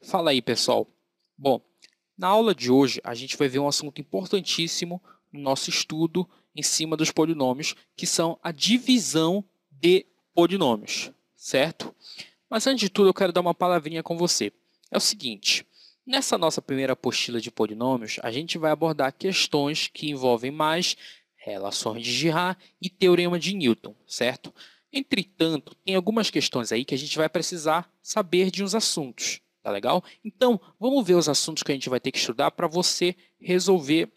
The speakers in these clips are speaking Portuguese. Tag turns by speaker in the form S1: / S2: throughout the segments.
S1: Fala aí, pessoal. Bom, na aula de hoje a gente vai ver um assunto importantíssimo no nosso estudo em cima dos polinômios, que são a divisão de polinômios, certo? Mas antes de tudo, eu quero dar uma palavrinha com você. É o seguinte, nessa nossa primeira apostila de polinômios, a gente vai abordar questões que envolvem mais relações de Girard e teorema de Newton, certo? Entretanto, tem algumas questões aí que a gente vai precisar saber de uns assuntos. Tá legal? Então, vamos ver os assuntos que a gente vai ter que estudar para você resolver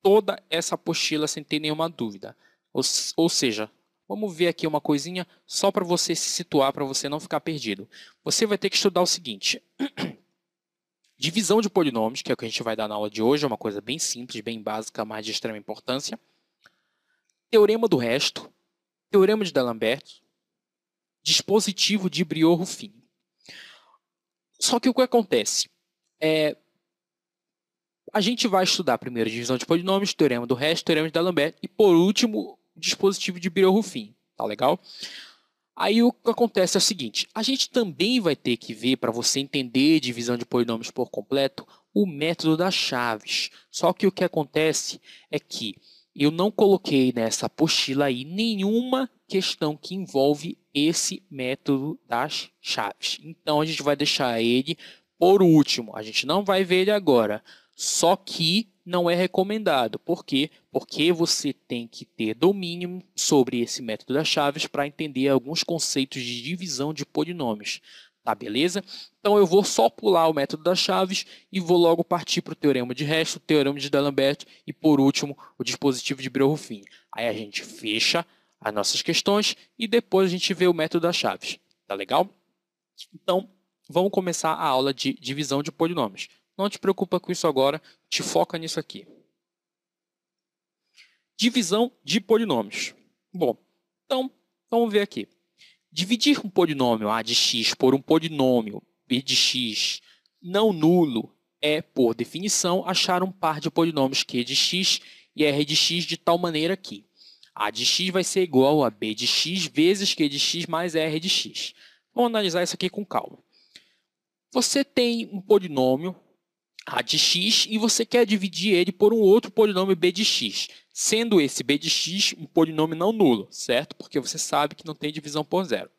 S1: toda essa apostila sem ter nenhuma dúvida. Ou seja, vamos ver aqui uma coisinha só para você se situar, para você não ficar perdido. Você vai ter que estudar o seguinte. Divisão de polinômios, que é o que a gente vai dar na aula de hoje, é uma coisa bem simples, bem básica, mas de extrema importância. Teorema do resto, teorema de D'Alembert, dispositivo de Briot-Ruffin. Só que o que acontece? A gente vai estudar primeiro a divisão de polinômios, teorema do resto, teorema de D'Alembert e, por último, o dispositivo de Briot-Ruffin. Tá legal? Aí o que acontece é o seguinte, a gente também vai ter que ver, para você entender divisão de polinômios por completo, o método das chaves. Só que o que acontece é que eu não coloquei nessa apostila aí nenhuma questão que envolve esse método das chaves. Então a gente vai deixar ele por último, a gente não vai ver ele agora. Só que não é recomendado. Por quê? Porque você tem que ter domínio sobre esse método das chaves para entender alguns conceitos de divisão de polinômios. Tá, beleza? Então eu vou só pular o método das chaves e vou logo partir para o teorema de resto, o teorema de D'Alembert e, por último, o dispositivo de Briot-Ruffin. Aí a gente fecha as nossas questões e depois a gente vê o método das chaves. Tá legal? Então, vamos começar a aula de divisão de polinômios. Não te preocupa com isso agora, te foca nisso aqui. Divisão de polinômios. Bom, então, vamos ver aqui. Dividir um polinômio a de x por um polinômio b de x não nulo é, por definição, achar um par de polinômios q de x e r de x de tal maneira que a de x vai ser igual a b de x vezes q de x mais r de x. Vamos analisar isso aqui com calma. Você tem um polinômio a de x e você quer dividir ele por um outro polinômio b de x, sendo esse b de x um polinômio não nulo, certo? Porque você sabe que não tem divisão por zero.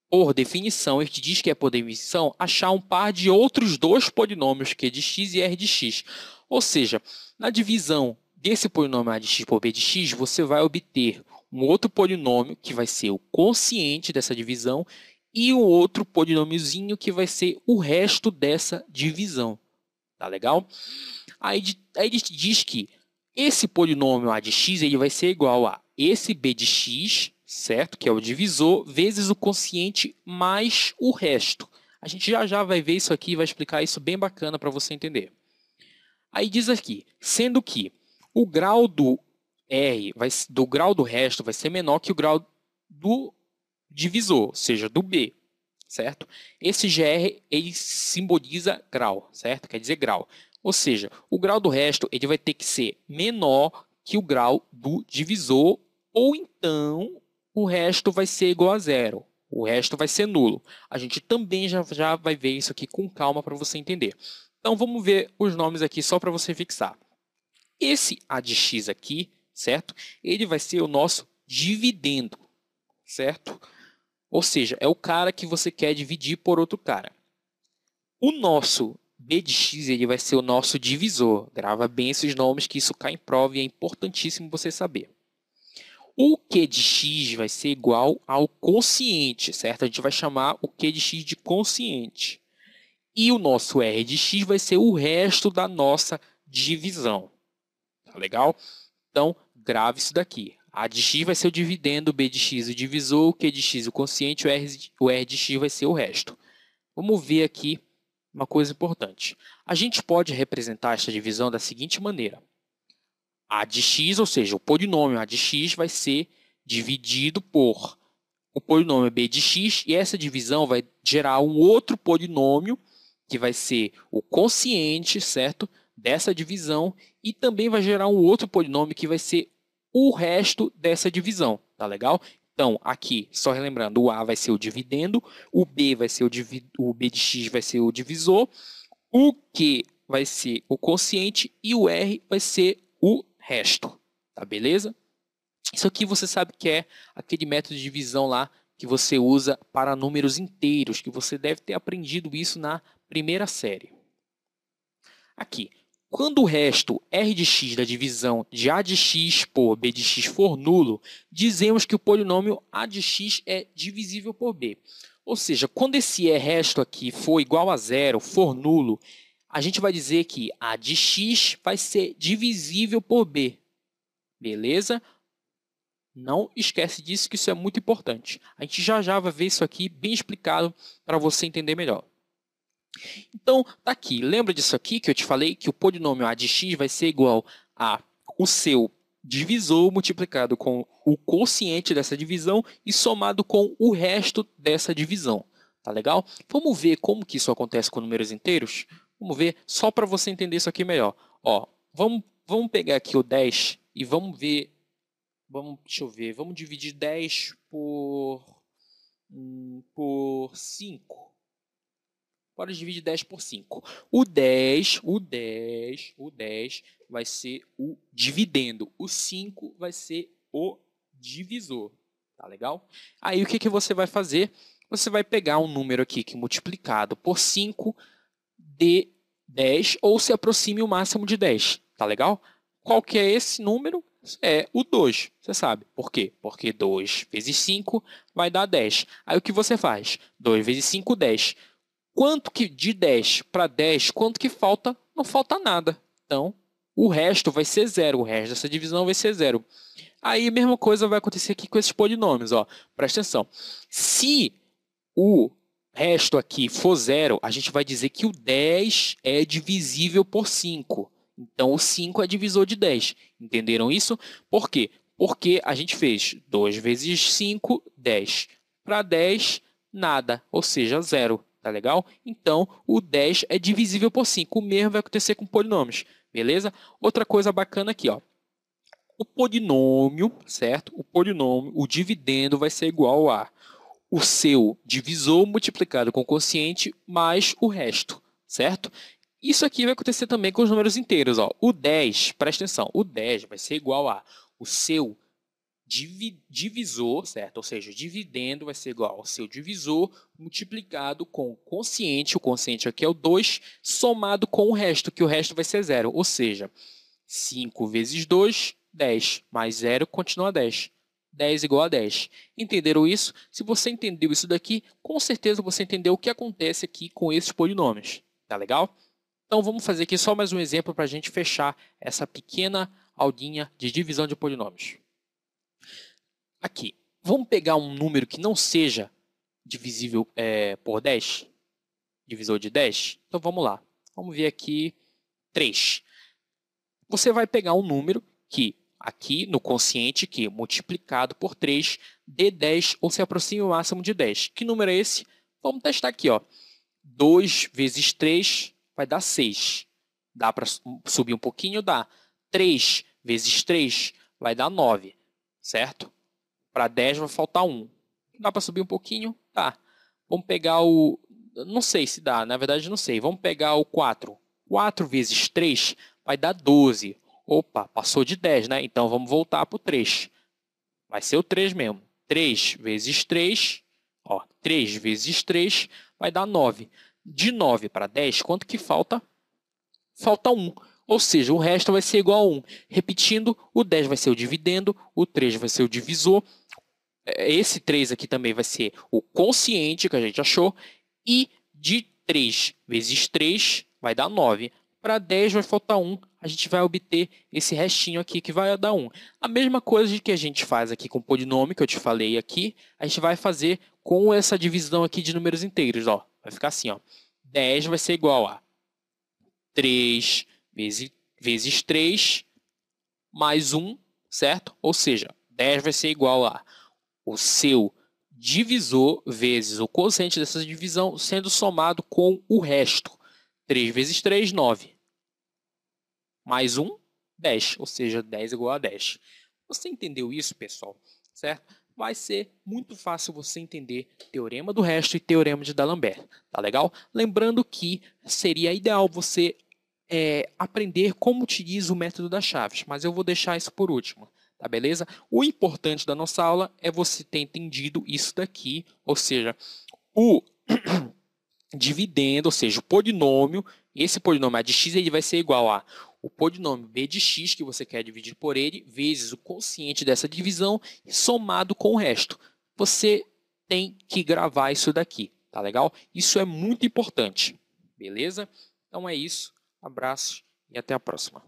S1: Por definição, ele diz que é por definição achar um par de outros dois polinômios q de x e r de x. Ou seja, na divisão desse polinômio a de x por b de x, você vai obter um outro polinômio que vai ser o quociente dessa divisão e um outro polinômiozinho que vai ser o resto dessa divisão. Tá legal? Aí ele diz que esse polinômio a de x ele vai ser igual a esse b de x, certo? Que é o divisor, vezes o quociente mais o resto. A gente já vai ver isso aqui e vai explicar isso bem bacana para você entender. Aí diz aqui, sendo que o grau do r, do grau do resto vai ser menor que o grau do divisor, ou seja, do b, certo? Esse GR ele simboliza grau, certo? Quer dizer grau. Ou seja, o grau do resto ele vai ter que ser menor que o grau do divisor, ou então o resto vai ser igual a zero. O resto vai ser nulo. A gente também já vai ver isso aqui com calma para você entender. Então vamos ver os nomes aqui só para você fixar. Esse a de x aqui, certo? Ele vai ser o nosso dividendo, certo? Ou seja, é o cara que você quer dividir por outro cara. O nosso b de x ele vai ser o nosso divisor. Grava bem esses nomes que isso cai em prova e é importantíssimo você saber. O q de x vai ser igual ao quociente, certo? A gente vai chamar o q de x de quociente. E o nosso r de x vai ser o resto da nossa divisão. Tá legal? Então, grave isso daqui. A de x vai ser o dividendo, o b de x o divisor, o q de x o quociente, o r de x vai ser o resto. Vamos ver aqui uma coisa importante. A gente pode representar esta divisão da seguinte maneira. A de x, ou seja, o polinômio a de x vai ser dividido por o polinômio b de x e essa divisão vai gerar um outro polinômio que vai ser o quociente, certo? Dessa divisão e também vai gerar um outro polinômio que vai ser o resto dessa divisão, tá legal? Então, aqui, só relembrando, o A vai ser o dividendo, o B vai ser o B de x vai ser o divisor, o Q vai ser o quociente e o R vai ser o resto. Tá, beleza? Isso aqui você sabe que é aquele método de divisão lá que você usa para números inteiros, que você deve ter aprendido isso na primeira série. Aqui, quando o resto R de x da divisão de A de x por B de x for nulo, dizemos que o polinômio A de x é divisível por B. Ou seja, quando esse resto aqui for igual a zero, for nulo, a gente vai dizer que A de x vai ser divisível por B. Beleza? Não esquece disso, que isso é muito importante. A gente já vai ver isso aqui bem explicado para você entender melhor. Então, tá aqui. Lembra disso aqui que eu te falei? Que o polinômio A de x vai ser igual a o seu divisor multiplicado com o quociente dessa divisão e somado com o resto dessa divisão. Tá legal? Vamos ver como que isso acontece com números inteiros? Vamos ver só para você entender isso aqui melhor. Ó, vamos pegar aqui o 10 e vamos ver. Deixa eu ver. Vamos dividir 10 por 5. Bora dividir 10 por 5. O 10 vai ser o dividendo. O 5 vai ser o divisor. Tá legal? Aí o que você vai fazer? Você vai pegar um número aqui que multiplicado por 5 dê 10 ou se aproxime o máximo de 10. Tá legal? Qual que é esse número? É o 2. Você sabe. Por quê? Porque 2 vezes 5 vai dar 10. Aí o que você faz? 2 vezes 5, 10. Quanto que de 10 para 10, quanto que falta? Não falta nada. Então, o resto vai ser zero. O resto dessa divisão vai ser zero. Aí a mesma coisa vai acontecer aqui com esses polinômios. Ó. Presta atenção. Se o resto aqui for zero, a gente vai dizer que o 10 é divisível por 5. Então, o 5 é divisor de 10. Entenderam isso? Por quê? Porque a gente fez 2 vezes 5, 10. Para 10, nada, ou seja, zero. Tá legal? Então, o 10 é divisível por 5. O mesmo vai acontecer com polinômios. Beleza? Outra coisa bacana aqui, ó. O polinômio, certo? O polinômio, o dividendo vai ser igual a o seu divisor multiplicado com o quociente mais o resto, certo? Isso aqui vai acontecer também com os números inteiros. Ó. O 10, presta atenção, o 10 vai ser igual a o seu divisor, certo? Ou seja, o dividendo vai ser igual ao seu divisor multiplicado com o quociente aqui é o 2, somado com o resto, que o resto vai ser zero. Ou seja, 5 vezes 2, 10, mais 0 continua 10. 10 igual a 10. Entenderam isso? Se você entendeu isso daqui, com certeza você entendeu o que acontece aqui com esses polinômios. Tá legal? Então vamos fazer aqui só mais um exemplo para a gente fechar essa pequena aulinha de divisão de polinômios. Aqui, vamos pegar um número que não seja divisível por 10, divisor de 10. Então vamos lá, vamos ver aqui 3. Você vai pegar um número que aqui no quociente, que multiplicado por 3, dê 10 ou se aproxime o máximo de 10. Que número é esse? Vamos testar aqui. Ó. 2 vezes 3 vai dar 6. Dá para subir um pouquinho? Dá. 3 vezes 3 vai dar 9, certo? Para 10 vai faltar 1. Dá para subir um pouquinho? Tá. Vamos pegar o... Não sei se dá, na verdade não sei. Vamos pegar o 4. 4 vezes 3 vai dar 12. Opa, passou de 10, né? Então vamos voltar para o 3. Vai ser o 3 mesmo. 3 vezes 3, ó, 3 vezes 3 vai dar 9. De 9 para 10, quanto que falta? Falta 1. Ou seja, o resto vai ser igual a 1. Repetindo, o 10 vai ser o dividendo, o 3 vai ser o divisor. Esse 3 aqui também vai ser o quociente que a gente achou. E de 3 vezes 3 vai dar 9. Para 10 vai faltar 1. A gente vai obter esse restinho aqui que vai dar 1. A mesma coisa que a gente faz aqui com o polinômio que eu te falei aqui, a gente vai fazer com essa divisão aqui de números inteiros. Ó. Vai ficar assim. Ó. 10 vai ser igual a 3 vezes 3 mais 1, certo? Ou seja, 10 vai ser igual a o seu divisor vezes o quociente dessa divisão sendo somado com o resto. 3 vezes 3, 9. Mais 1, 10. Ou seja, 10 igual a 10. Você entendeu isso, pessoal? Certo? vai ser muito fácil você entender teorema do resto e teorema de D'Alembert, tá legal? Lembrando que seria ideal você aprender como utiliza o método das chaves, mas eu vou deixar isso por último, tá beleza? O importante da nossa aula é você ter entendido isso daqui, ou seja, o dividendo, ou seja, o polinômio, esse polinômio A de x ele vai ser igual a o polinômio B de x, que você quer dividir por ele, vezes o quociente dessa divisão, somado com o resto. Você tem que gravar isso daqui, tá legal? Isso é muito importante, beleza? Então é isso, abraços e até a próxima.